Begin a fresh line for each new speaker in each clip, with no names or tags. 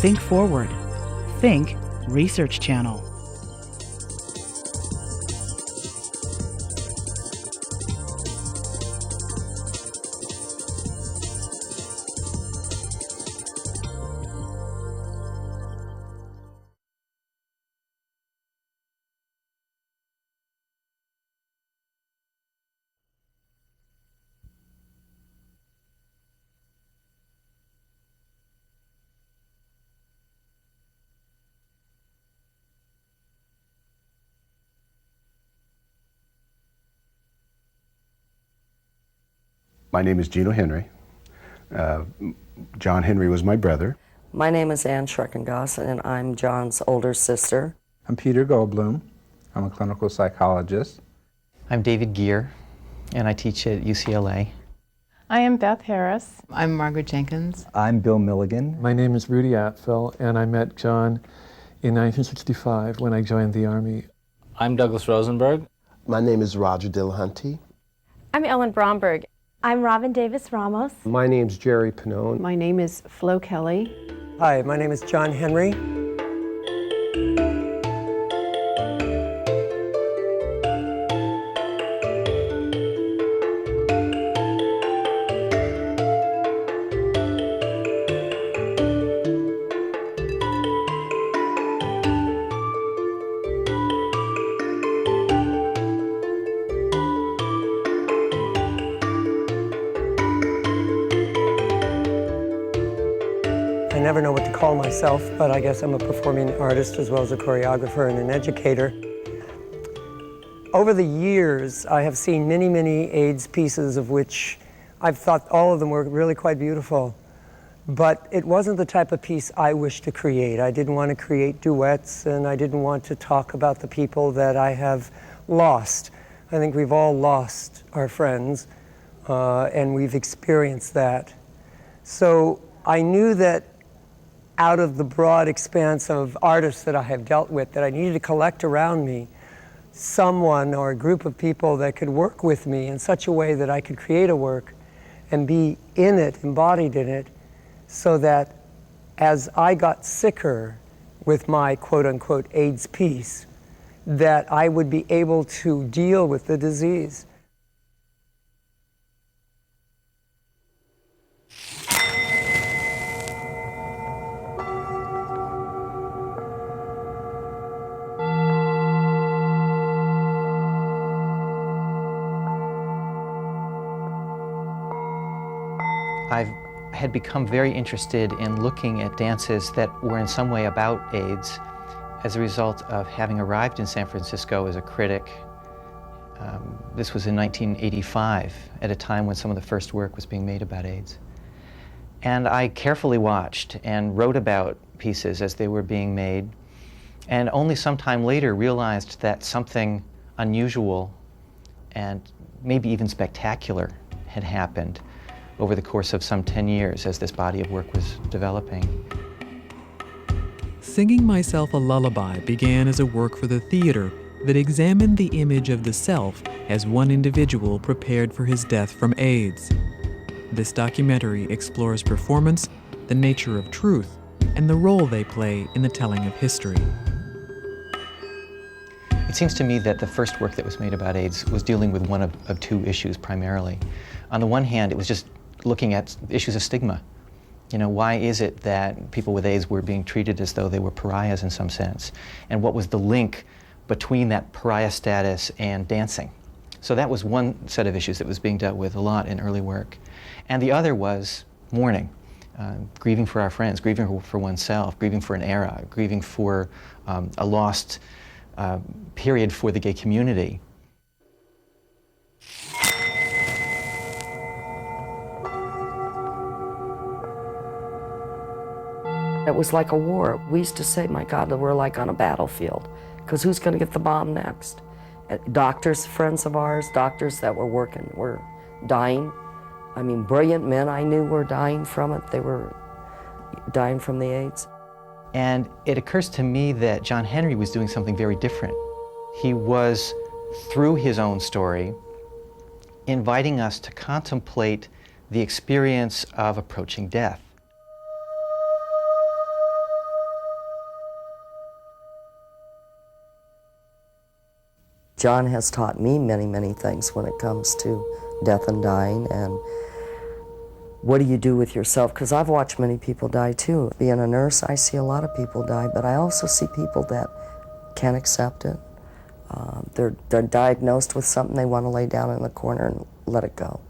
Think forward. Think Research Channel.
My name is Gino Henry. John Henry was my brother.
My name is Ann Schreckengoss, and I'm John's older sister.
I'm Peter Goldblum. I'm a clinical psychologist.
I'm David Gear, and I teach at UCLA.
I am Beth Harris.
I'm Margaret Jenkins.
I'm Bill Milligan.
My name is Rudy Atfel, and I met John in 1965 when I joined the Army.
I'm Douglas Rosenberg.
My name is Roger Dillahunty.
I'm Ellen Bromberg.
I'm Robin Davis Ramos.
My name's Jerry Pannone.
My name is Flo Kelly.
Hi, my name is John Henry. I never know what to call myself, but I guess I'm a performing artist as well as a choreographer and an educator. Over the years, I have seen many, many AIDS pieces of which I've thought all of them were really quite beautiful. But it wasn't the type of piece I wished to create. I didn't want to create duets, and I didn't want to talk about the people that I have lost. I think we've all lost our friends, and we've experienced that. So I knew that out of the broad expanse of artists that I have dealt with, that I needed to collect around me someone or a group of people that could work with me in such a way that I could create a work and be in it, embodied in it, so that as I got sicker with my quote-unquote AIDS piece, that I would be able to deal with the disease.
I had become very interested in looking at dances that were in some way about AIDS as a result of having arrived in San Francisco as a critic. This was in 1985, at a time when some of the first work was being made about AIDS. And I carefully watched and wrote about pieces as they were being made, and only some time later realized that something unusual and maybe even spectacular had happened over the course of some 10 years as this body of work was developing.
Singing Myself a Lullaby began as a work for the theater that examined the image of the self as one individual prepared for his death from AIDS. This documentary explores performance, the nature of truth, and the role they play in the telling of history.
It seems to me that the first work that was made about AIDS was dealing with one of two issues primarily. On the one hand, it was just looking at issues of stigma. You know, why is it that people with AIDS were being treated as though they were pariahs in some sense? And what was the link between that pariah status and dancing? So that was one set of issues that was being dealt with a lot in early work. And the other was mourning, grieving for our friends, grieving for oneself, grieving for an era, grieving for a lost period for the gay community.
It was like a war. We used to say, my God, we're like on a battlefield, because who's going to get the bomb next? Doctors, friends of ours, doctors that were working, were dying. I mean, brilliant men I knew were dying from it. They were dying from the AIDS.
And it occurs to me that John Henry was doing something very different. He was, through his own story, inviting us to contemplate the experience of approaching death.
John has taught me many, many things when it comes to death and dying, and what do you do with yourself? Because I've watched many people die too. Being a nurse, I see a lot of people die, but I also see people that can't accept it. They're diagnosed with something, they want to lay down in the corner and let it go.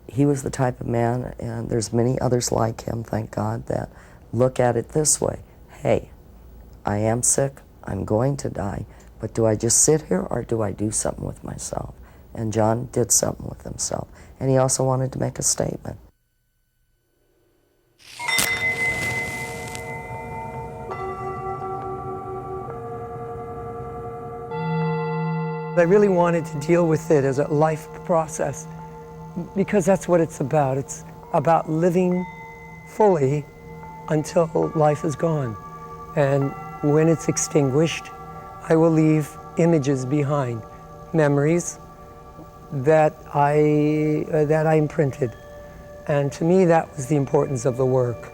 He was the type of man, and there's many others like him, thank God, that look at it this way. Hey, I am sick, I'm going to die, but do I just sit here or do I do something with myself? And John did something with himself. And he also wanted to make a statement.
I really wanted to deal with it as a life process because that's what it's about. It's about living fully until life is gone. And when it's extinguished, I will leave images behind, memories that I imprinted. And to me, that was the importance of the work.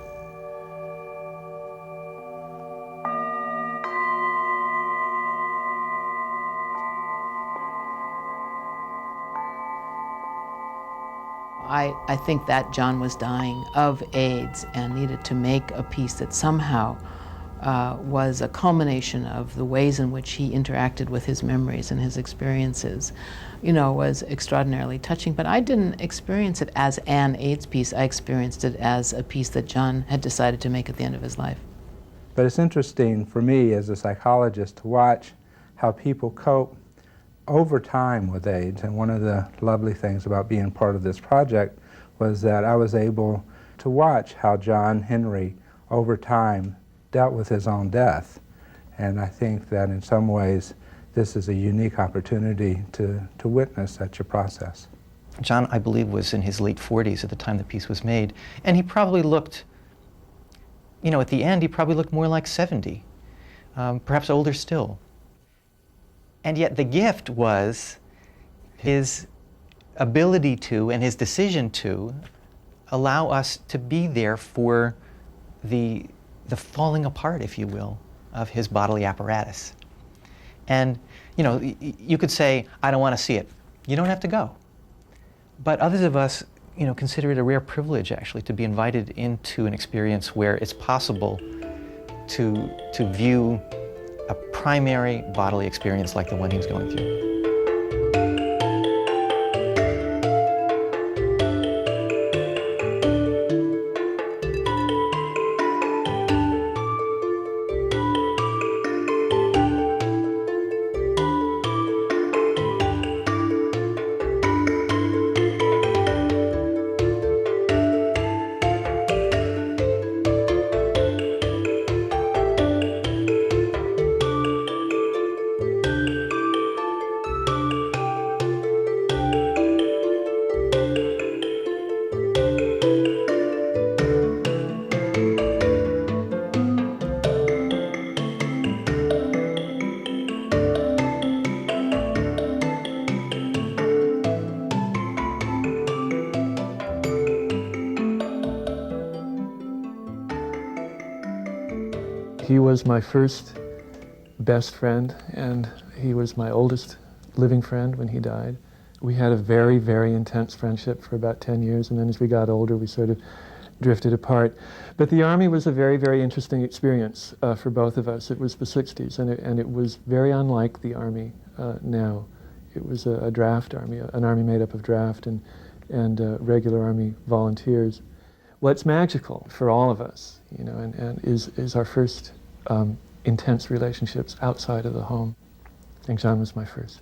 I think that John was dying of AIDS and needed to make a piece that somehow was a culmination of the ways in which he interacted with his memories and his experiences, you know, was extraordinarily touching. But I didn't experience it as an AIDS piece. I experienced it as a piece that John had decided to make at the end of his life.
But it's interesting for me as a psychologist to watch how people cope over time with AIDS. And one of the lovely things about being part of this project was that I was able to watch how John Henry over time dealt with his own death. And I think that in some ways this is a unique opportunity to witness such a process.
John, I believe, was in his late 40s at the time the piece was made, and he probably looked, you know, at the end he probably looked more like 70, perhaps older still. And yet the gift was his ability to, and his decision to, allow us to be there for the falling apart, if you will, of his bodily apparatus. And, you know, you could say, I don't want to see it. You don't have to go. But others of us, you know, consider it a rare privilege, actually, to be invited into an experience where it's possible to view a primary bodily experience like the one he was going through.
He was my first best friend, and he was my oldest living friend when he died. We had a very, very intense friendship for about 10 years, and then as we got older, we sort of drifted apart. But the Army was a very, very interesting experience for both of us. It was the 60s, and it was very unlike the Army now. It was a draft Army, an Army made up of draft and regular Army volunteers. What's magical for all of us, you know, and is our first intense relationships outside of the home. I think John was my first.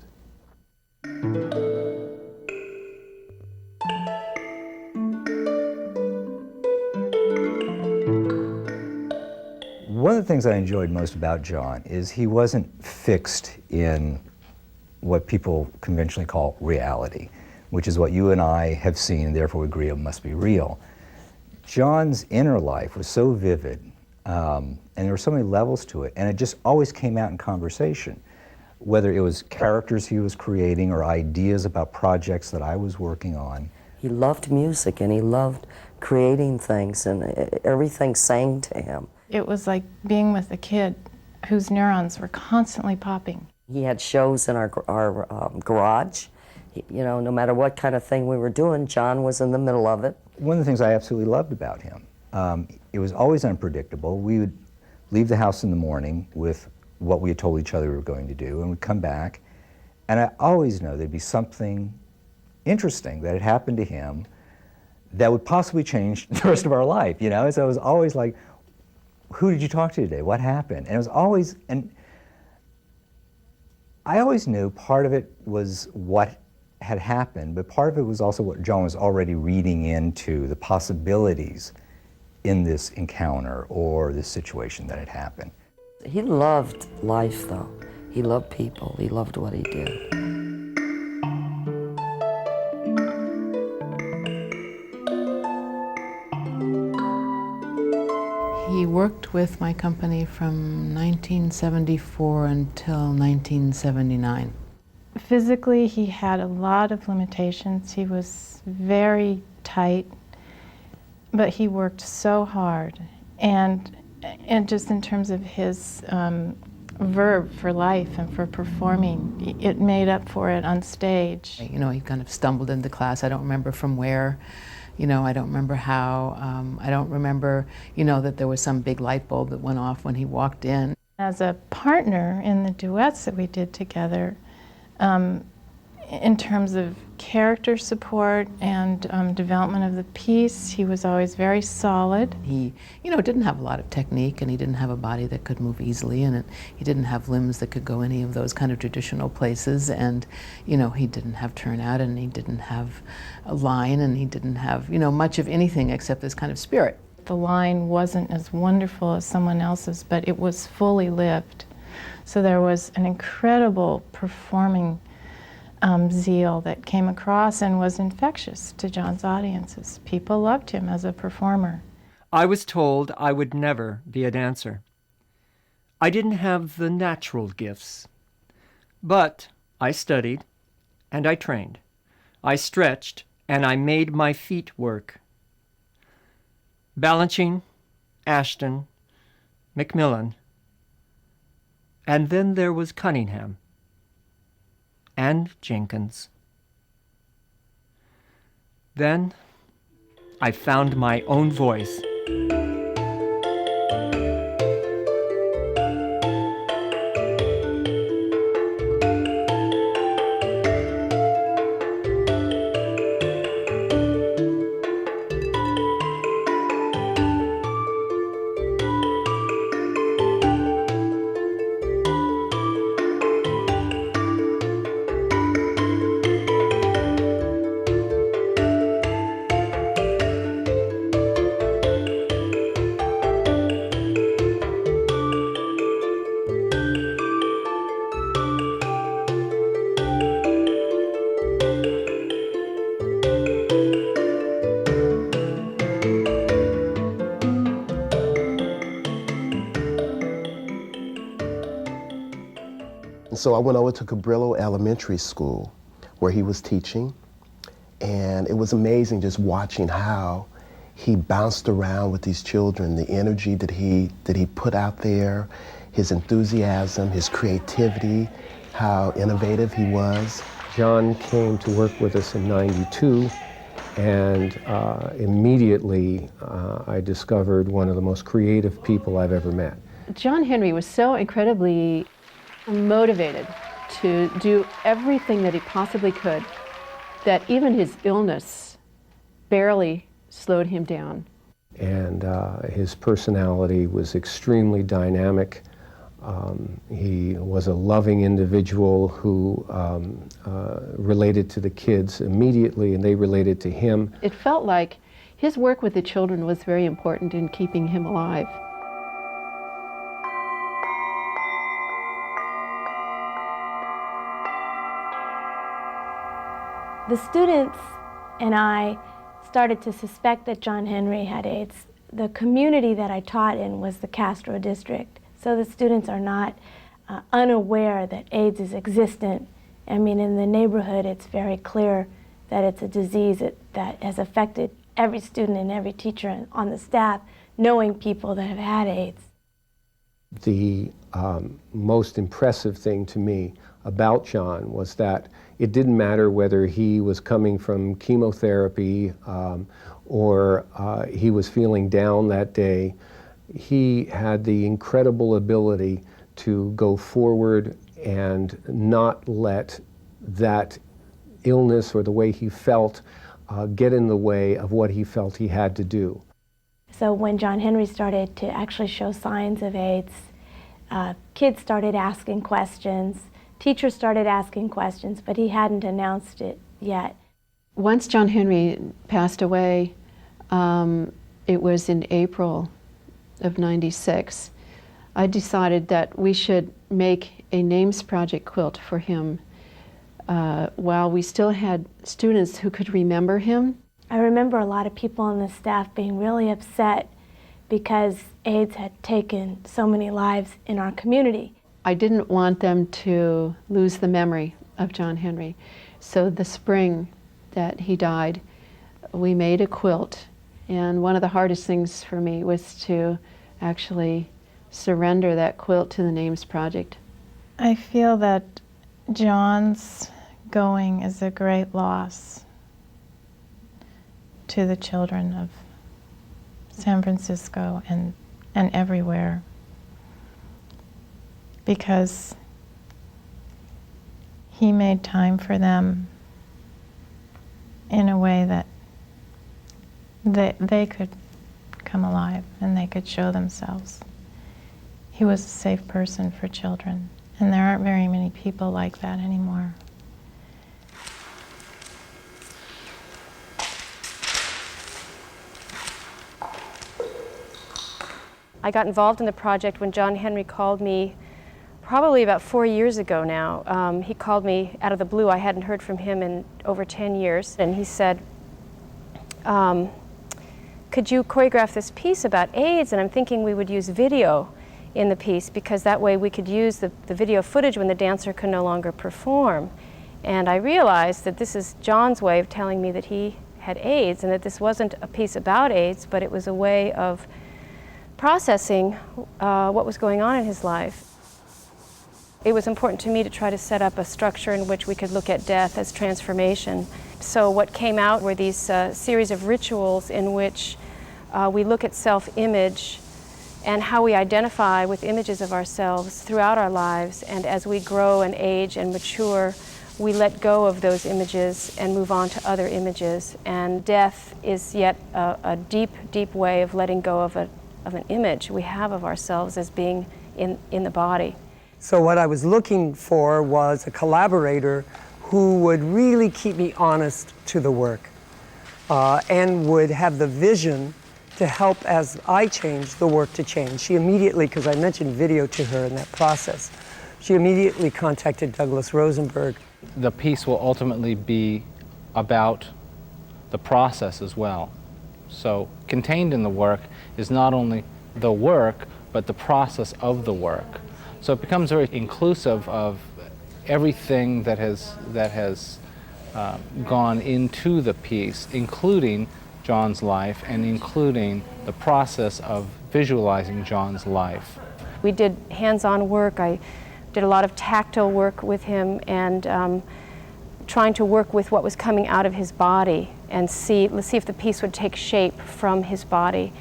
One of the things I enjoyed most about John is he wasn't fixed in what people conventionally call reality, which is what you and I have seen and therefore agree it must be real. John's inner life was so vivid, and there were so many levels to it, and it just always came out in conversation, whether it was characters he was creating or ideas about projects that I was working on.
He loved music, and he loved creating things, and everything sang to him.
It was like being with a kid whose neurons were constantly popping.
He had shows in our garage. You know, no matter what kind of thing we were doing, John was in the middle of it.
One of the things I absolutely loved about him, it was always unpredictable. We would leave the house in the morning with what we had told each other we were going to do, and we'd come back, and I always know there'd be something interesting that had happened to him that would possibly change the rest of our life, you know? So it was always like, who did you talk to today? What happened? And it was always, and I always knew part of it was what had happened, but part of it was also what John was already reading into the possibilities in this encounter or this situation that had happened.
He loved life, though. He loved people. He loved what he did.
He worked with my company from 1974 until 1979.
Physically, he had a lot of limitations. He was very tight, but he worked so hard. And just in terms of his verve for life and for performing, it made up for it on stage.
You know, he kind of stumbled into class. I don't remember from where. You know, I don't remember how. I don't remember, you know, that there was some big light bulb that went off when he walked in.
As a partner in the duets that we did together, in terms of character support and development of the piece, he was always very solid.
He, you know, didn't have a lot of technique, and he didn't have a body that could move easily, and he didn't have limbs that could go any of those kind of traditional places, and, you know, he didn't have turnout, and he didn't have a line, and he didn't have, you know, much of anything except this kind of spirit.
The line wasn't as wonderful as someone else's, but it was fully lived. So there was an incredible performing zeal that came across and was infectious to John's audiences. People loved him as a performer.
I was told I would never be a dancer. I didn't have the natural gifts. But I studied and I trained. I stretched and I made my feet work. Balanchine, Ashton, Macmillan, and then there was Cunningham and Jenkins. Then I found my own voice.
So I went over to Cabrillo Elementary School where he was teaching, and it was amazing just watching how he bounced around with these children, the energy that he put out there, his enthusiasm, his creativity, how innovative he was.
John came to work with us in '92, and immediately I discovered one of the most creative people I've ever met.
John Henry was so incredibly motivated to do everything that he possibly could that even his illness barely slowed him down.
And his personality was extremely dynamic. He was a loving individual who related to the kids immediately, and they related to him.
It felt like his work with the children was very important in keeping him alive.
The students and I started to suspect that John Henry had AIDS. The community that I taught in was the Castro district, so the students are not unaware that AIDS is existent. I mean, in the neighborhood, it's very clear that it's a disease that has affected every student and every teacher on the staff, knowing people that have had AIDS.
The most impressive thing to me about John was that it didn't matter whether he was coming from chemotherapy or he was feeling down that day. He had the incredible ability to go forward and not let that illness or the way he felt get in the way of what he felt he had to do.
So when John Henry started to actually show signs of AIDS, kids started asking questions, teachers started asking questions, but he hadn't announced it yet.
Once John Henry passed away, it was in April of '96, I decided that we should make a names project quilt for him while we still had students who could remember him.
I remember a lot of people on the staff being really upset because AIDS had taken so many lives in our community.
I didn't want them to lose the memory of John Henry. So the spring that he died, we made a quilt. And one of the hardest things for me was to actually surrender that quilt to the Names Project.
I feel that John's going is a great loss to the children of San Francisco and everywhere, because he made time for them in a way that they could come alive and they could show themselves. He was a safe person for children, and there aren't very many people like that anymore.
I got involved in the project when John Henry called me probably about 4 years ago now. He called me out of the blue. I hadn't heard from him in over 10 years. And he said, could you choreograph this piece about AIDS? And I'm thinking we would use video in the piece because that way we could use the video footage when the dancer could no longer perform. And I realized that this is John's way of telling me that he had AIDS and that this wasn't a piece about AIDS, but it was a way of processing what was going on in his life. It was important to me to try to set up a structure in which we could look at death as transformation. So what came out were these series of rituals in which we look at self-image and how we identify with images of ourselves throughout our lives, and as we grow and age and mature, we let go of those images and move on to other images. And death is yet a deep, deep way of letting go of an image we have of ourselves as being in the body.
So what I was looking for was a collaborator who would really keep me honest to the work and would have the vision to help as I change, the work to change. She immediately, because I mentioned video to her in that process, she immediately contacted Douglas Rosenberg.
The piece will ultimately be about the process as well. So contained in the work is not only the work, but the process of the work. So it becomes very inclusive of everything that has gone into the piece, including John's life and including the process of visualizing John's life.
We did hands-on work. I did a lot of tactile work with him and trying to work with what was coming out of his body and let's see if the piece would take shape from his body.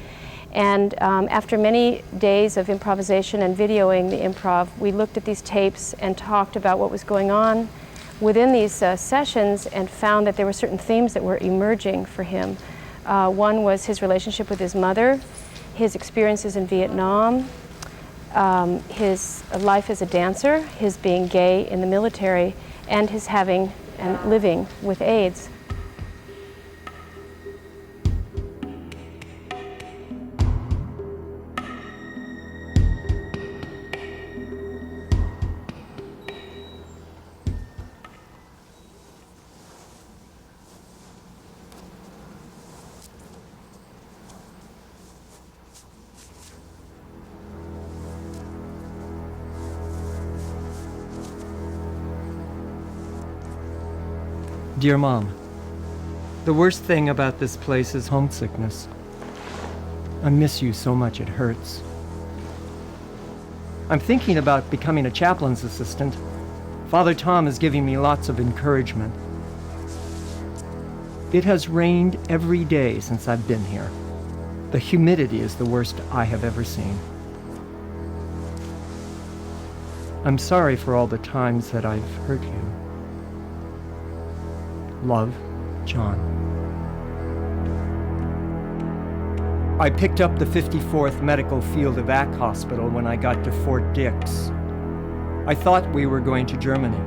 And after many days of improvisation and videoing the improv, we looked at these tapes and talked about what was going on within these sessions and found that there were certain themes that were emerging for him. One was his relationship with his mother, his experiences in Vietnam, his life as a dancer, his being gay in the military, and his having and living with AIDS.
Dear Mom, the worst thing about this place is homesickness. I miss you so much it hurts. I'm thinking about becoming a chaplain's assistant. Father Tom is giving me lots of encouragement. It has rained every day since I've been here. The humidity is the worst I have ever seen. I'm sorry for all the times that I've hurt you. Love, John. I picked up the 54th Medical Field Evac Hospital when I got to Fort Dix. I thought we were going to Germany.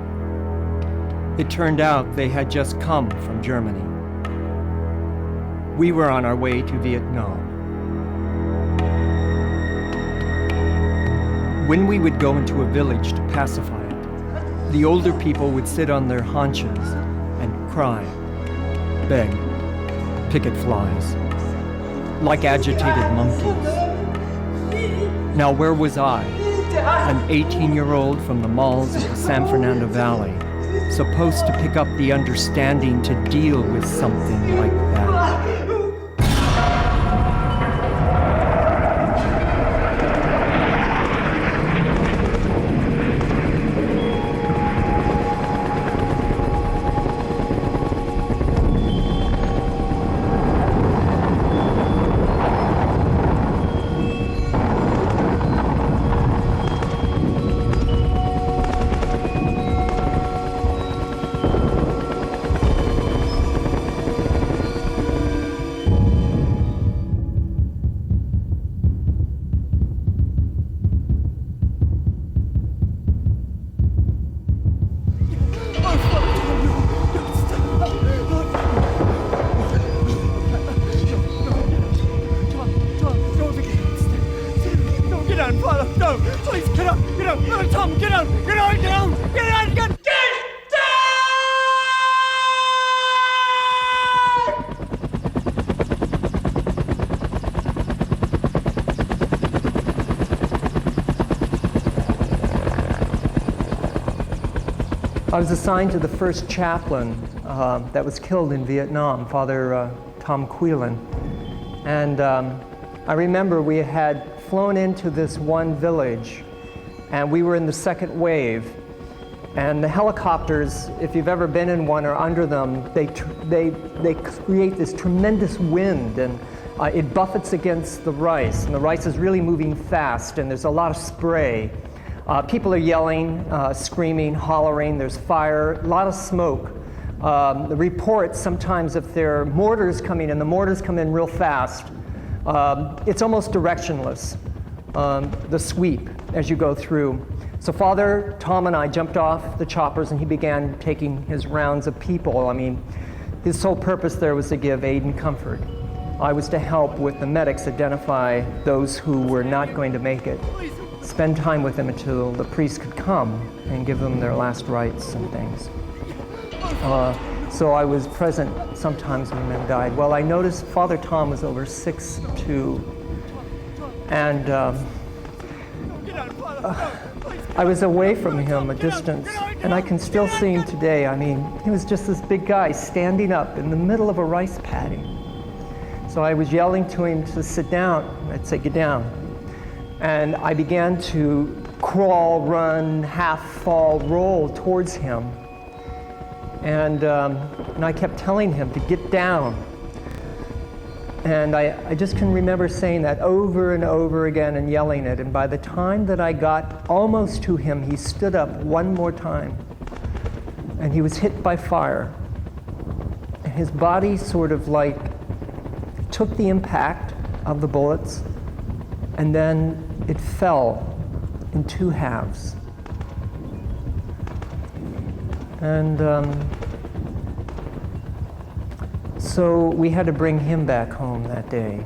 It turned out they had just come from Germany. We were on our way to Vietnam. When we would go into a village to pacify it, the older people would sit on their haunches and cry, beg, picket flies, like agitated monkeys. Now where was I, an 18-year-old from the malls of the San Fernando Valley, supposed to pick up the understanding to deal with something like that? I was assigned to the first chaplain that was killed in Vietnam, Father Tom Quillen. And I remember we had flown into this one village, and we were in the second wave. And the helicopters, if you've ever been in one or under them, they create this tremendous wind, and it buffets against the rice, and the rice is really moving fast, and there's a lot of spray. People are yelling, screaming, hollering, there's fire, a lot of smoke. The reports, sometimes if there are mortars coming in, the mortars come in real fast. It's almost directionless, the sweep as you go through. So Father Tom and I jumped off the choppers and he began taking his rounds of people. I mean, his sole purpose there was to give aid and comfort. I was to help with the medics identify those who were not going to make it. Spend time with them until the priest could come and give them their last rites and things. So I was present sometimes when men died. Well, I noticed Father Tom was over 6'2", and I was away from him a distance, and I can still see him today. I mean, he was just this big guy standing up in the middle of a rice paddy. So I was yelling to him to sit down. I'd say, get down. And I began to crawl, run, half fall, roll towards him. And I kept telling him to get down. And I just can remember saying that over and over again and yelling it. And by the time that I got almost to him, he stood up one more time. And he was hit by fire. And his body sort of like took the impact of the bullets, and then it fell in two halves. And so we had to bring him back home that day.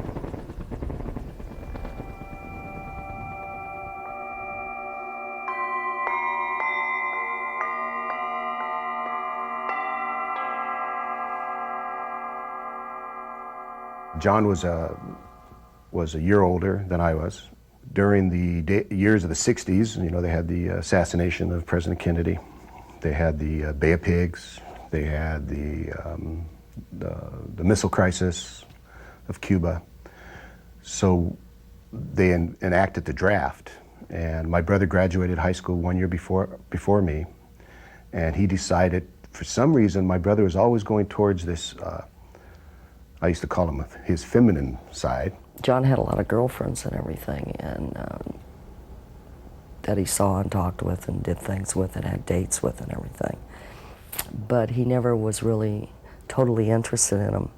John was a year older than I was. During the years of the 60s, you know, they had the assassination of President Kennedy. They had the Bay of Pigs. They had the missile crisis of Cuba. So they enacted the draft And my brother graduated high school 1 year before me, and he decided, for some reason, my brother was always going towards this, I used to call him his feminine side.
John had a lot of girlfriends and everything, and that he saw and talked with and did things with and had dates with and everything. But he never was really totally interested in them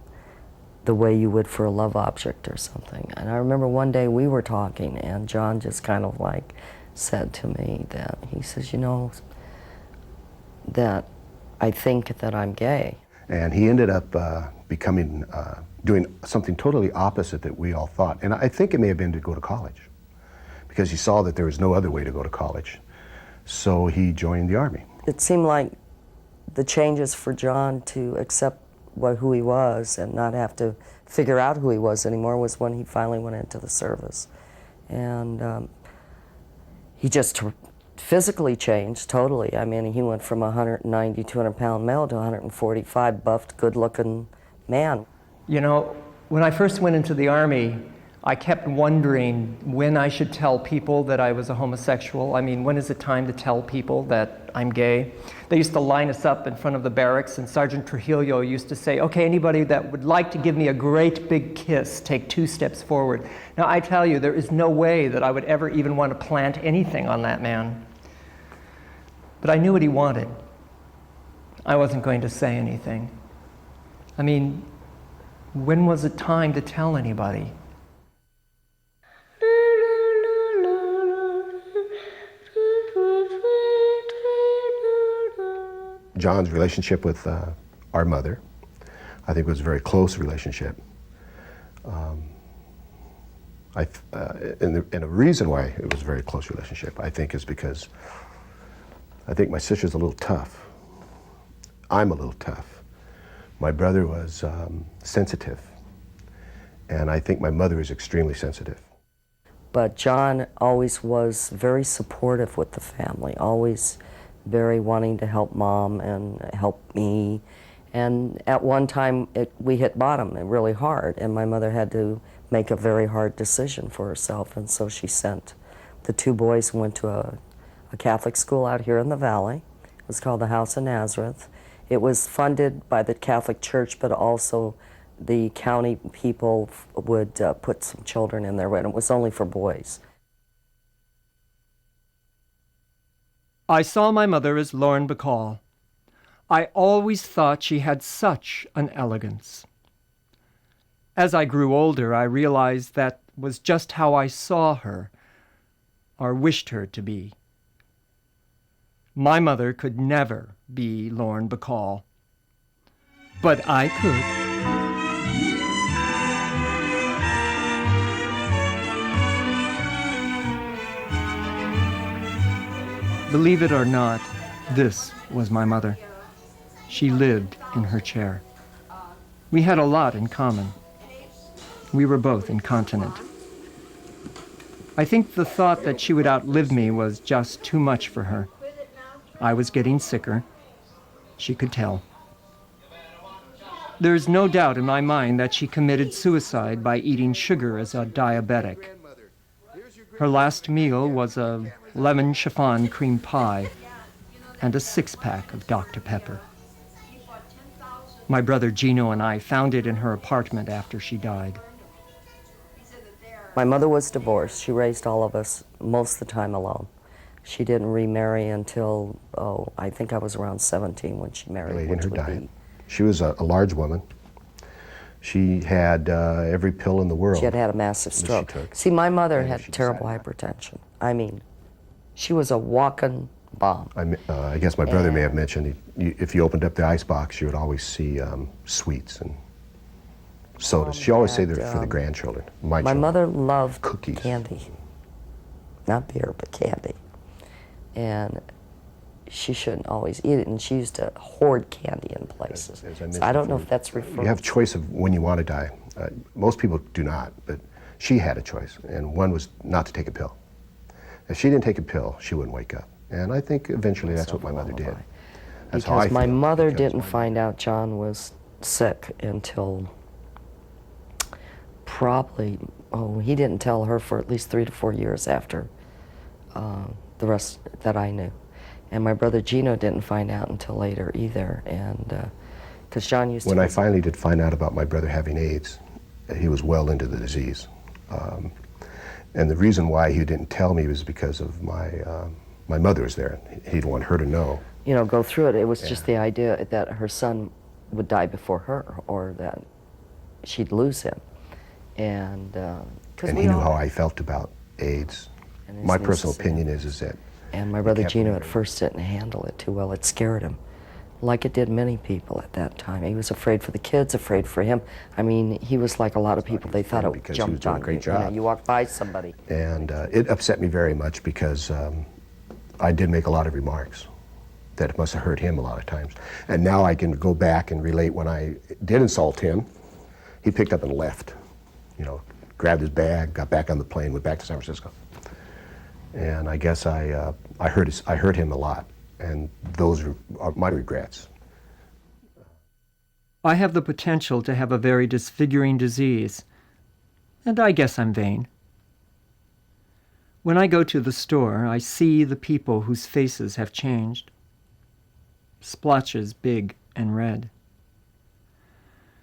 the way you would for a love object or something. And I remember one day we were talking, and John just kind of like said to me that, he says, you know, that I think that I'm gay.
And he ended up doing something totally opposite that we all thought. And I think it may have been to go to college, because he saw that there was no other way to go to college. So he joined the Army.
It seemed like the changes for John to accept who he was and not have to figure out who he was anymore was when he finally went into the service. And he just physically changed totally. I mean, he went from 190, 200-pound male to 145 buffed, good-looking man.
You know, when I first went into the Army, I kept wondering when I should tell people that I was a homosexual. I mean, when is it time to tell people that I'm gay? They used to line us up in front of the barracks, and Sergeant Trujillo used to say, okay, anybody that would like to give me a great big kiss, take 2 steps forward. Now, I tell you, there is no way that I would ever even want to plant anything on that man. But I knew what he wanted. I wasn't going to say anything. I mean, when was it time to tell anybody?
John's relationship with our mother, I think, was a very close relationship. And a reason why it was a very close relationship, I think, is because I think my sister's a little tough. I'm a little tough. My brother was sensitive, and I think my mother is extremely sensitive.
But John always was very supportive with the family, always very wanting to help Mom and help me. And at one time, we hit bottom really hard, and my mother had to make a very hard decision for herself, and so she sent the 2 boys and went to a Catholic school out here in the valley. It was called the House of Nazareth. It was funded by the Catholic Church, but also the county people would put some children in there, and it was only for boys.
I saw my mother as Lauren Bacall. I always thought she had such an elegance. As I grew older, I realized that was just how I saw her, or wished her to be. My mother could never be Lauren Bacall, but I could. Believe it or not, this was my mother. She lived in her chair. We had a lot in common. We were both incontinent. I think the thought that she would outlive me was just too much for her. I was getting sicker. She could tell. There's no doubt in my mind that she committed suicide by eating sugar as a diabetic. Her last meal was a lemon chiffon cream pie and a 6-pack of Dr. Pepper. My brother Gino and I found it in her apartment after she died.
My mother was divorced. She raised all of us most of the time alone. She didn't remarry until, I think I was around 17 when she married.
Late in her dying. She was a large woman. She had every pill in the world.
She had had a massive stroke. See, my mother had terrible hypertension. I mean, she was a walking bomb.
I guess my brother may have mentioned, if you opened up the icebox, you would always see sweets and sodas. She always said they're for the grandchildren. My
mother loved
cookies.
Candy. Not beer, but candy. And she shouldn't always eat it, and she used to hoard candy in places. So I don't know if that's referring.
You have choice of when you want to die. Most people do not, but she had a choice, and one was not to take a pill. If she didn't take a pill, she wouldn't wake up. And I think eventually that's what my mother did. That's how I
because my
feel,
mother didn't find out John was sick until probably, he didn't tell her for at least 3 to 4 years after the rest that I knew. And my brother Gino didn't find out until later either, and because John used to...
When I finally did find out about my brother having AIDS, he was well into the disease. And the reason why he didn't tell me was because of my mother was there. He didn't want her to know.
You know, go through it. It was just the idea that her son would die before her, or that she'd lose him. And
he knew how I felt about AIDS. My personal opinion is that...
And my brother Gino at first didn't handle it too well. It scared him, like it did many people at that time. He was afraid for the kids, afraid for him. I mean, he was like a lot of people. They thought it jumped on you.
Great job.
You know, you walk by somebody.
And it upset me very much because I did make a lot of remarks that must have hurt him a lot of times. And now I can go back and relate when I did insult him. He picked up and left, you know, grabbed his bag, got back on the plane, went back to San Francisco. And I guess I hurt him a lot, and those are my regrets.
I have the potential to have a very disfiguring disease, and I guess I'm vain. When I go to the store, I see the people whose faces have changed. Splotches big and red.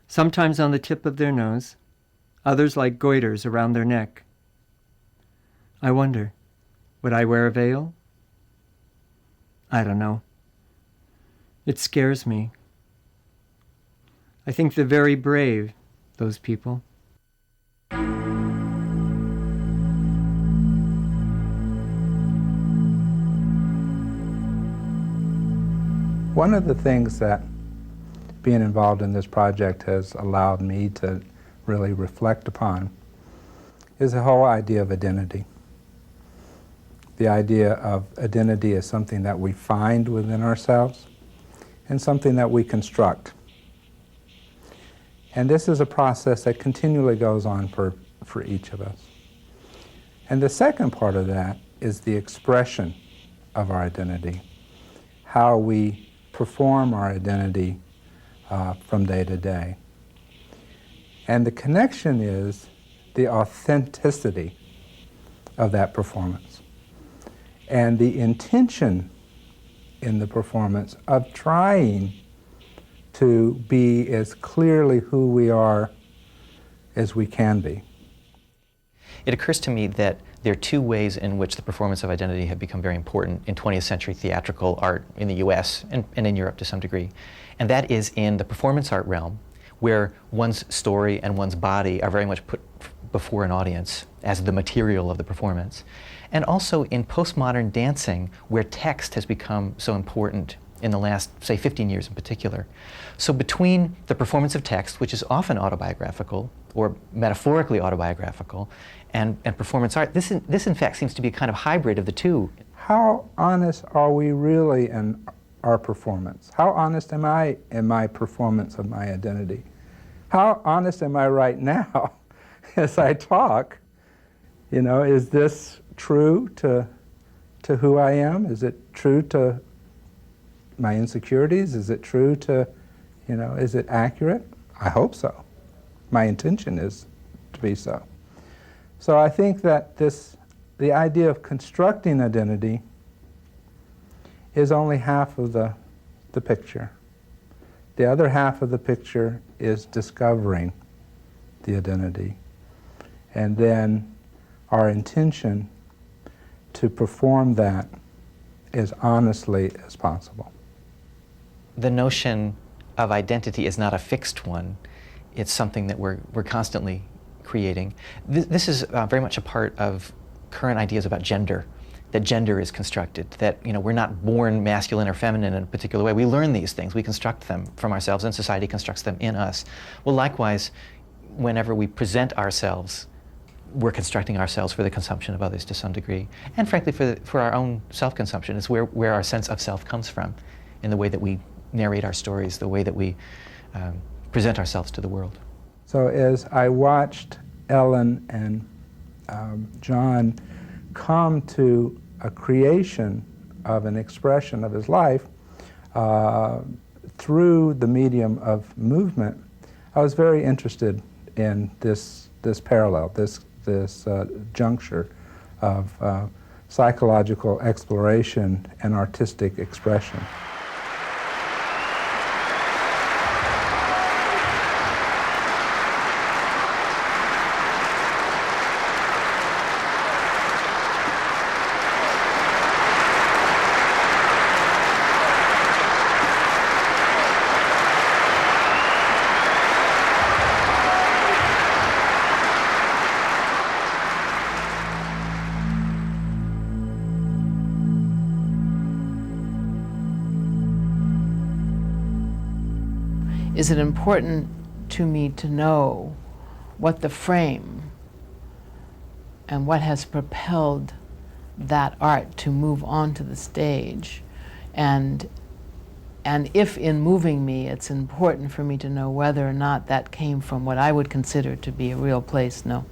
Sometimes on the tip of their nose, others like goiters around their neck. I wonder, would I wear a veil? I don't know. It scares me. I think they're very brave, those people.
One of the things that being involved in this project has allowed me to really reflect upon is the whole idea of identity. The idea of identity is something that we find within ourselves and something that we construct. And this is a process that continually goes on for each of us. And the second part of that is the expression of our identity, how we perform our identity from day to day. And the connection is the authenticity of that performance and the intention in the performance of trying to be as clearly who we are as we can be.
It occurs to me that there are two ways in which the performance of identity have become very important in 20th century theatrical art in the US and in Europe to some degree. And that is in the performance art realm, where one's story and one's body are very much put before an audience as the material of the performance. And also in postmodern dancing, where text has become so important in the last, say, 15 years in particular. So between the performance of text, which is often autobiographical or metaphorically autobiographical, and performance art, this in fact seems to be a kind of hybrid of the two.
How honest are we really in our performance? How honest am I in my performance of my identity? How honest am I right now as I talk? You know, is this true to who I am? Is it true to my insecurities? Is it true to, you know, is it accurate? I hope so. My intention is to be so. So I think that the idea of constructing identity is only half of the picture. The other half of the picture is discovering the identity, and then our intention to perform that as honestly as possible.
The notion of identity is not a fixed one. It's something that we're constantly creating. This is very much a part of current ideas about gender, that gender is constructed, that, you know, we're not born masculine or feminine in a particular way. We learn these things, we construct them from ourselves, and society constructs them in us. Well, likewise, whenever we present ourselves, we're constructing ourselves for the consumption of others to some degree. And frankly, for our own self-consumption. It's where our sense of self comes from, in the way that we narrate our stories, the way that we present ourselves to the world.
So as I watched Ellen and John come to a creation of an expression of his life through the medium of movement, I was very interested in this parallel, this juncture of psychological exploration and artistic expression.
Is it important to me to know what the frame and what has propelled that art to move onto the stage? And if in moving me, it's important for me to know whether or not that came from what I would consider to be a real place, no.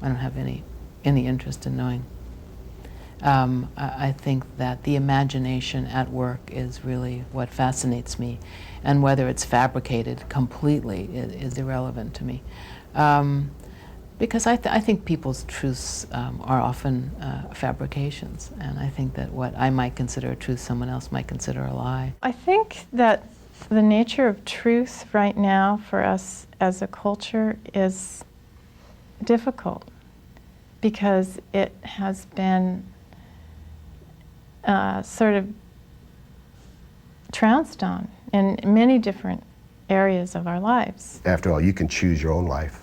I don't have any interest in knowing. I think that the imagination at work is really what fascinates me, and whether it's fabricated completely is irrelevant to me. Because I think people's truths are often fabrications, and I think that what I might consider a truth, someone else might consider a lie.
I think that the nature of truth right now for us as a culture is difficult, because it has been sort of trounced on in many different areas of our lives.
After all, you can choose your own life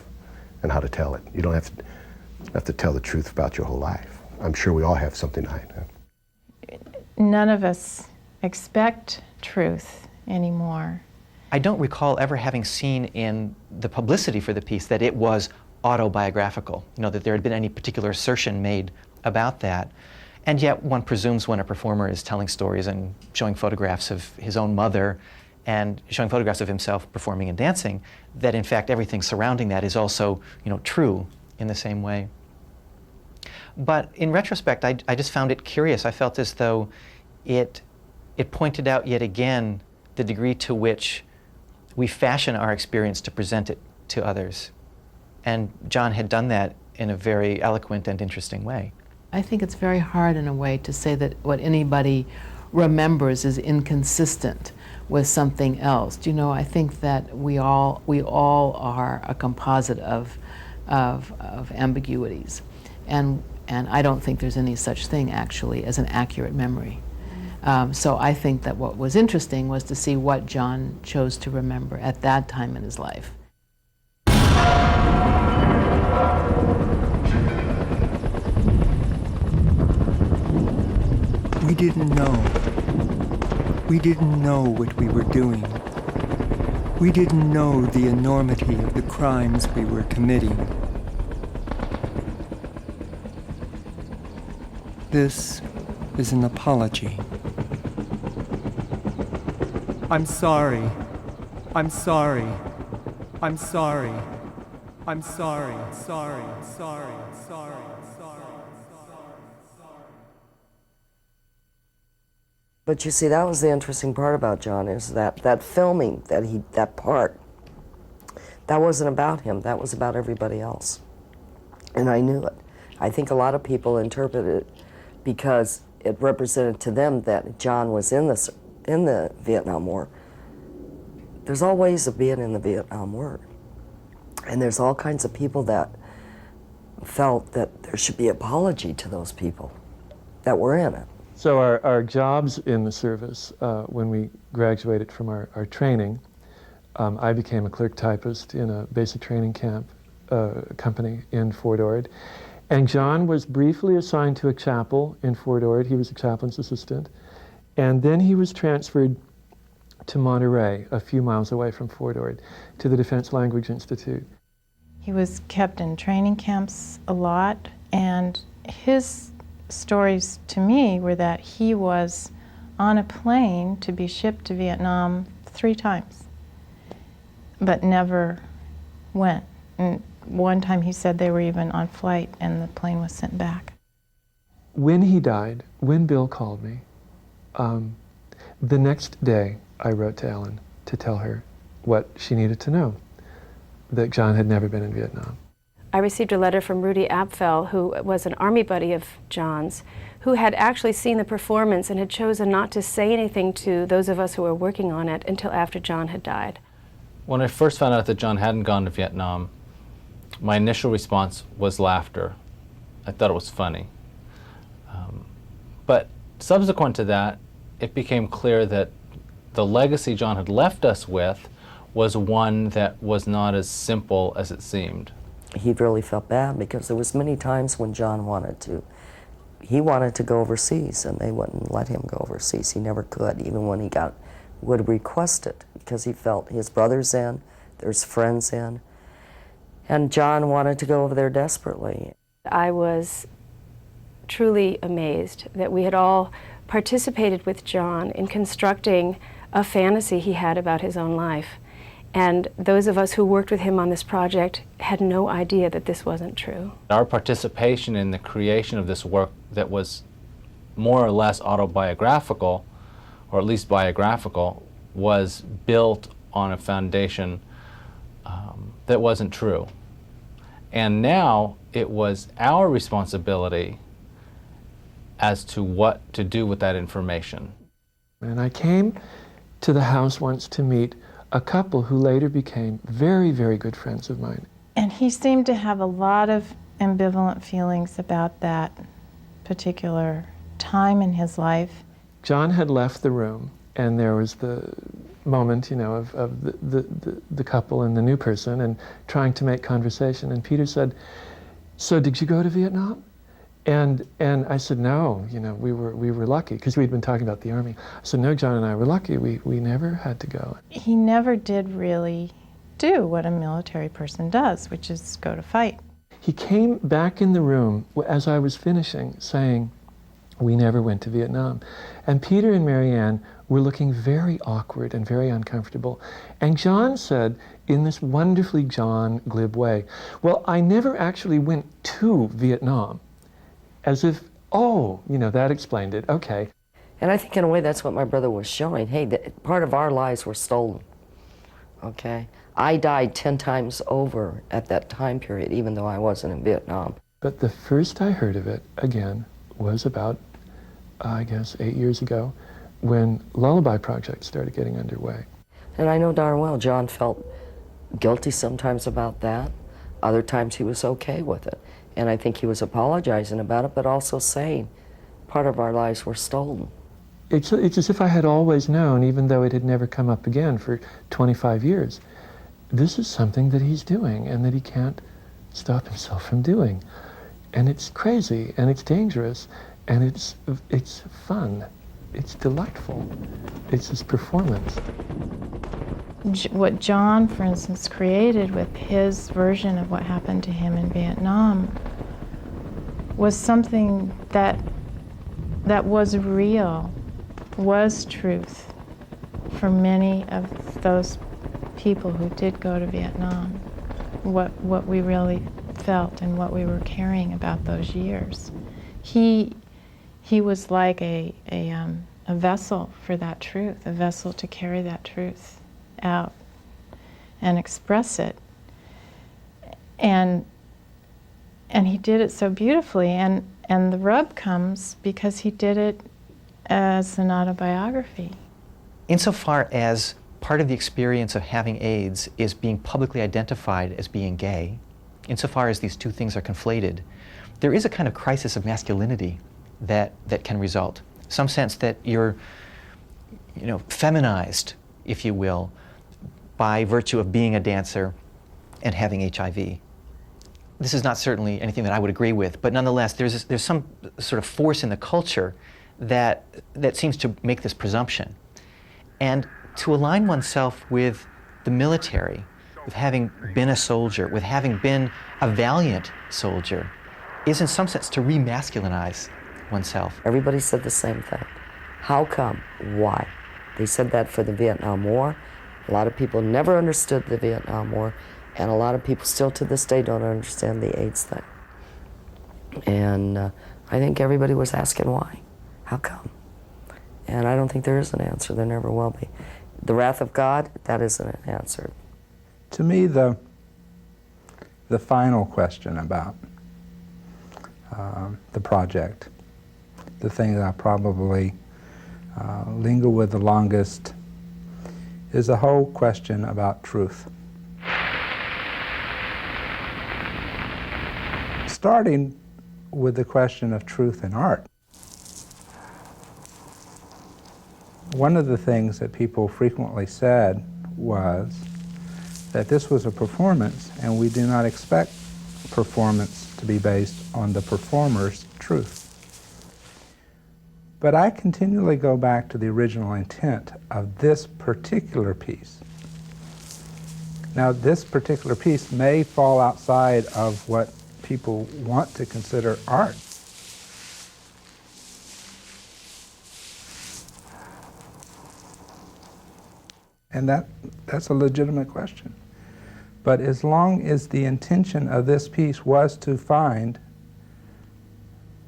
and how to tell it. You don't have to tell the truth about your whole life. I'm sure we all have something to hide.
None of us expect truth anymore.
I don't recall ever having seen in the publicity for the piece that it was autobiographical, that there had been any particular assertion made about that. And yet one presumes when a performer is telling stories and showing photographs of his own mother and showing photographs of himself performing and dancing, that in fact everything surrounding that is also true in the same way. But in retrospect, I just found it curious. I felt as though it pointed out yet again the degree to which we fashion our experience to present it to others. And John had done that in a very eloquent and interesting way.
I think it's very hard in a way to say that what anybody remembers is inconsistent with something else. I think that we all are a composite of ambiguities, and I don't think there's any such thing actually as an accurate memory. So I think that what was interesting was to see what John chose to remember at that time in his life.
We didn't know. We didn't know what we were doing. We didn't know the enormity of the crimes we were committing. This is an apology. I'm sorry. I'm sorry. I'm sorry. I'm sorry. Sorry. Sorry. Sorry.
But you see, that was the interesting part about John, is that filming, that part, that wasn't about him, that was about everybody else. And I knew it. I think a lot of people interpreted it because it represented to them that John was in the Vietnam War. There's all ways of being in the Vietnam War. And there's all kinds of people that felt that there should be apology to those people that were in it.
So our jobs in the service, when we graduated from our training, I became a clerk typist in a basic training camp company in Fort Ord. And John was briefly assigned to a chapel in Fort Ord. He was a chaplain's assistant. And then he was transferred to Monterey, a few miles away from Fort Ord, to the Defense Language Institute.
He was kept in training camps a lot, and his stories to me were that he was on a plane to be shipped to Vietnam 3 times, but never went. And one time he said they were even on flight and the plane was sent back.
When he died, when Bill called me, the next day I wrote to Ellen to tell her what she needed to know, that John had never been in Vietnam.
I received a letter from Rudy Apfel, who was an Army buddy of John's, who had actually seen the performance and had chosen not to say anything to those of us who were working on it until after John had died.
When I first found out that John hadn't gone to Vietnam, my initial response was laughter. I thought it was funny. But subsequent to that, it became clear that the legacy John had left us with was one that was not as simple as it seemed.
He really felt bad because there was many times when John he wanted to go overseas and they wouldn't let him go overseas. He never could, even when he would request it, because he felt his brother's in, there's friends in, and John wanted to go over there desperately.
I was truly amazed that we had all participated with John in constructing a fantasy he had about his own life. And those of us who worked with him on this project had no idea that this wasn't true.
Our participation in the creation of this work that was more or less autobiographical, or at least biographical, was built on a foundation that wasn't true. And now it was our responsibility as to what to do with that information.
And I came to the house once to meet a couple who later became very, very good friends of mine.
And he seemed to have a lot of ambivalent feelings about that particular time in his life.
John had left the room, and there was the moment, you know, of the couple and the new person and trying to make conversation. And Peter said, "So did you go to Vietnam?" And I said, "No, you know, we were lucky," because we'd been talking about the Army. I said, "No, John and I were lucky. We never had to go."
He never did really do what a military person does, which is go to fight.
He came back in the room as I was finishing, saying, "We never went to Vietnam." And Peter and Marianne were looking very awkward and very uncomfortable. And John said, in this wonderfully John glib way, "Well, I never actually went to Vietnam." As if, oh, you know, that explained it, okay.
And I think in a way that's what my brother was showing. Hey, part of our lives were stolen, okay? I died 10 times over at that time period, even though I wasn't in Vietnam.
But the first I heard of it, again, was about, I guess, 8 years ago, when Lullaby Project started getting underway.
And I know darn well John felt guilty sometimes about that. Other times he was okay with it. And I think he was apologizing about it, but also saying part of our lives were stolen.
It's as if I had always known, even though it had never come up again for 25 years. This is something that he's doing and that he can't stop himself from doing. And it's crazy, and it's dangerous, and it's fun. It's delightful. It's his performance.
What John, for instance, created with his version of what happened to him in Vietnam was something that was real, was truth for many of those people who did go to Vietnam. What we really felt and what we were carrying about those years. He was like a vessel for that truth, a vessel to carry that truth out and express it. And he did it so beautifully, and the rub comes because he did it as an autobiography.
Insofar as part of the experience of having AIDS is being publicly identified as being gay, insofar as these two things are conflated, there is a kind of crisis of masculinity that can result. Some sense that you're, you know, feminized, if you will, by virtue of being a dancer and having HIV. This is not certainly anything that I would agree with, but nonetheless, there's some sort of force in the culture that seems to make this presumption. And to align oneself with the military, with having been a soldier, with having been a valiant soldier, is in some sense to remasculinize oneself.
Everybody said the same thing. How come? Why? They said that for the Vietnam War. A lot of people never understood the Vietnam War, and a lot of people still to this day don't understand the AIDS thing. And I think everybody was asking why. How come? And I don't think there is an answer. There never will be. The wrath of God, that isn't an answer.
To me, the the final question about the project, the thing that I probably linger with the longest, is the whole question about truth. Starting with the question of truth in art. One of the things that people frequently said was that this was a performance, and we do not expect performance to be based on the performer's truth. But I continually go back to the original intent of this particular piece. Now, this particular piece may fall outside of what people want to consider art. And that's a legitimate question. But as long as the intention of this piece was to find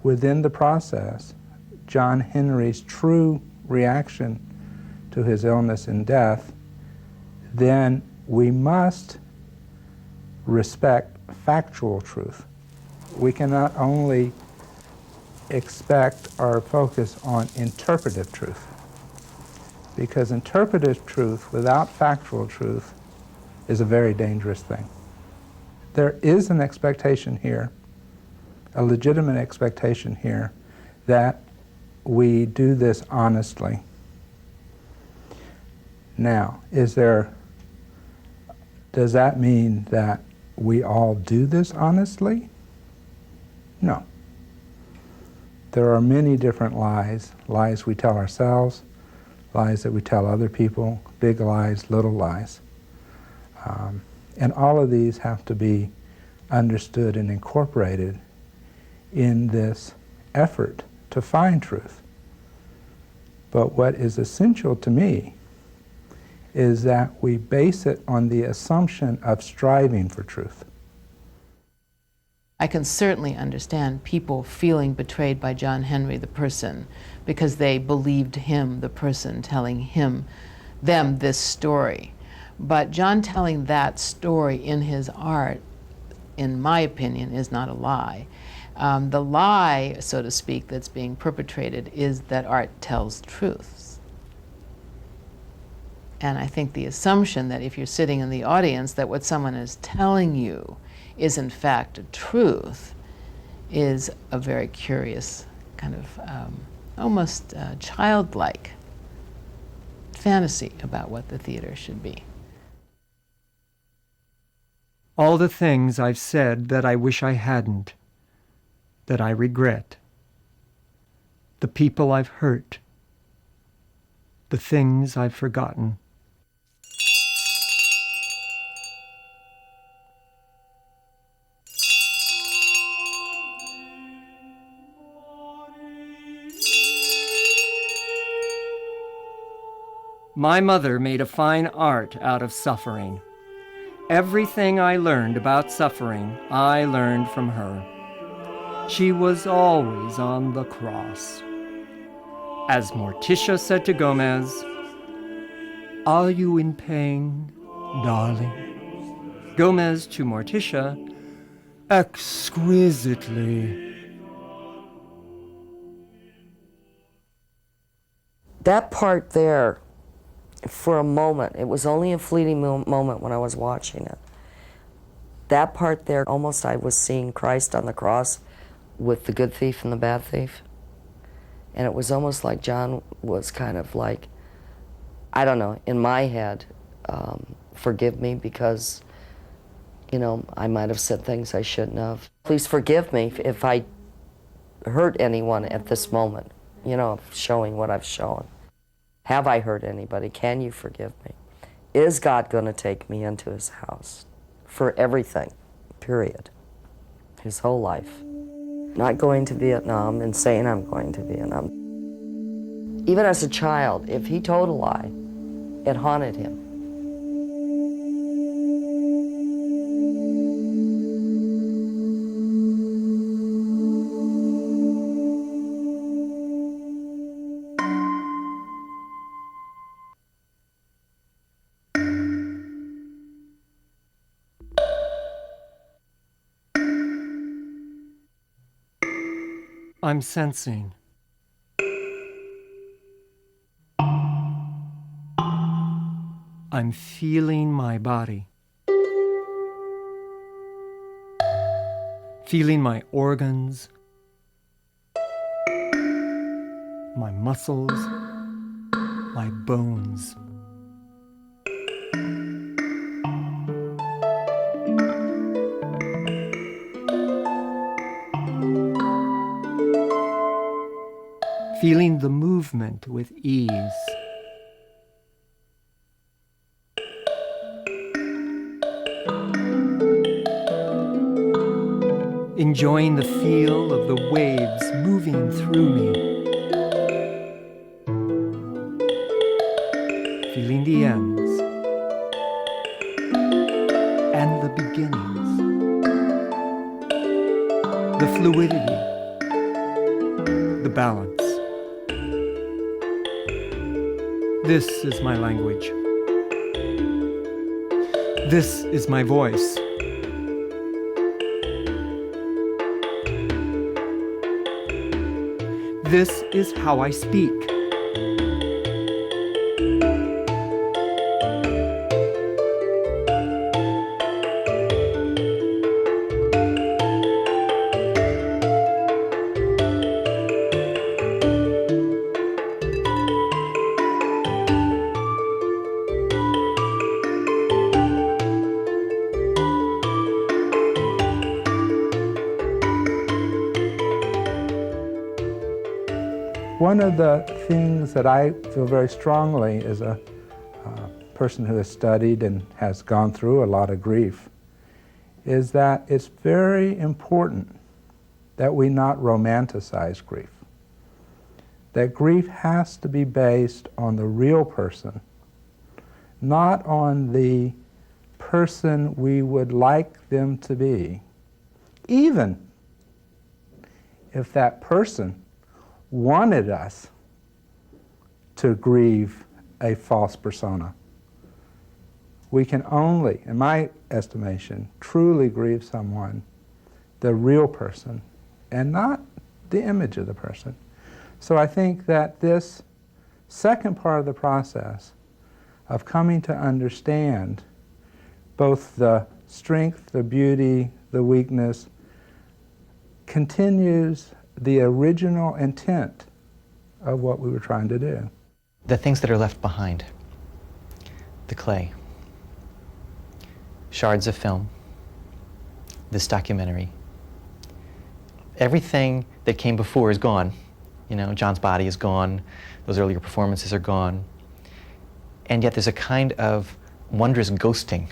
within the process John Henry's true reaction to his illness and death, then we must respect factual truth. We cannot only expect or focus on interpretive truth, because interpretive truth without factual truth is a very dangerous thing. There is an expectation here, a legitimate expectation here, that we do this honestly. Now, does that mean that we all do this honestly? No. There are many different lies we tell ourselves, lies that we tell other people, big lies, little lies. And all of these have to be understood and incorporated in this effort to find truth. But what is essential to me is that we base it on the assumption of striving for truth.
I can certainly understand people feeling betrayed by John Henry, the person, because they believed him, the person, telling them this story. But John telling that story in his art, in my opinion, is not a lie. The lie, so to speak, that's being perpetrated is that art tells truths. And I think the assumption that if you're sitting in the audience that what someone is telling you is in fact a truth is a very curious kind of almost childlike fantasy about what the theater should be.
All the things I've said that I wish I hadn't, that I regret, the people I've hurt, the things I've forgotten. My mother made a fine art out of suffering. Everything I learned about suffering, I learned from her. She was always on the cross. As Morticia said to Gomez, "Are you in pain, darling?" Gomez to Morticia, "Exquisitely."
That part there, for a moment, it was only a fleeting moment when I was watching it. That part there, almost I was seeing Christ on the cross with the good thief and the bad thief. And it was almost like John was kind of like, I don't know, in my head, forgive me because, you know, I might have said things I shouldn't have. Please forgive me if I hurt anyone at this moment, you know, showing what I've shown. Have I hurt anybody? Can you forgive me? Is God going to take me into his house for everything, period? His whole life. Not going to Vietnam and saying I'm going to Vietnam. Even as a child, if he told a lie, it haunted him.
I'm sensing. I'm feeling my body. Feeling my organs, my muscles, my bones. Feeling the movement with ease. Enjoying the feel of the waves moving through me. Feeling the ends and the beginnings. The fluidity, the balance. This is my language. This is my voice. This is how I speak.
One of the things that I feel very strongly as a person who has studied and has gone through a lot of grief is that it's very important that we not romanticize grief. That grief has to be based on the real person, not on the person we would like them to be, even if that person wanted us to grieve a false persona. We can only, in my estimation, truly grieve someone, the real person, and not the image of the person. So I think that this second part of the process of coming to understand both the strength, the beauty, the weakness, continues the original intent of what we were trying to do.
The things that are left behind. The clay. Shards of film. This documentary. Everything that came before is gone. You know, John's body is gone. Those earlier performances are gone. And yet there's a kind of wondrous ghosting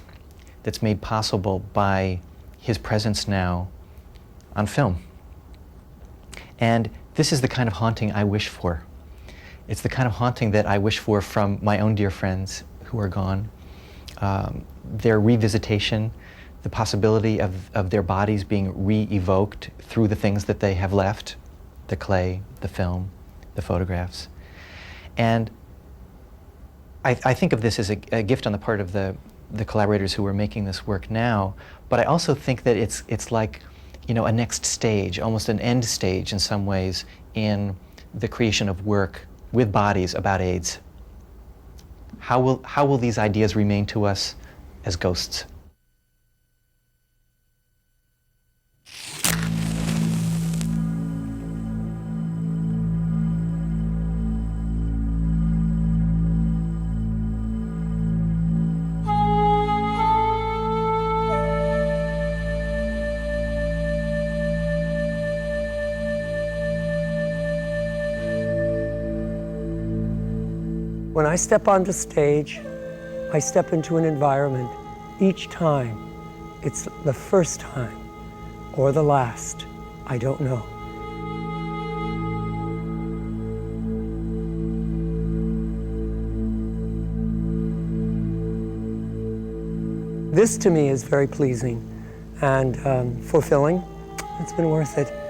that's made possible by his presence now on film. And this is the kind of haunting I wish for. It's the kind of haunting that I wish for from my own dear friends who are gone. Their revisitation, the possibility of their bodies being re-evoked through the things that they have left, the clay, the film, the photographs. And I think of this as a gift on the part of the collaborators who are making this work now, but I also think that it's like, you know, a next stage, almost an end stage in some ways in the creation of work with bodies about AIDS. How will these ideas remain to us as ghosts?
When I step onto stage, I step into an environment. Each time, it's the first time or the last. I don't know. This to me is very pleasing and fulfilling. It's been worth it.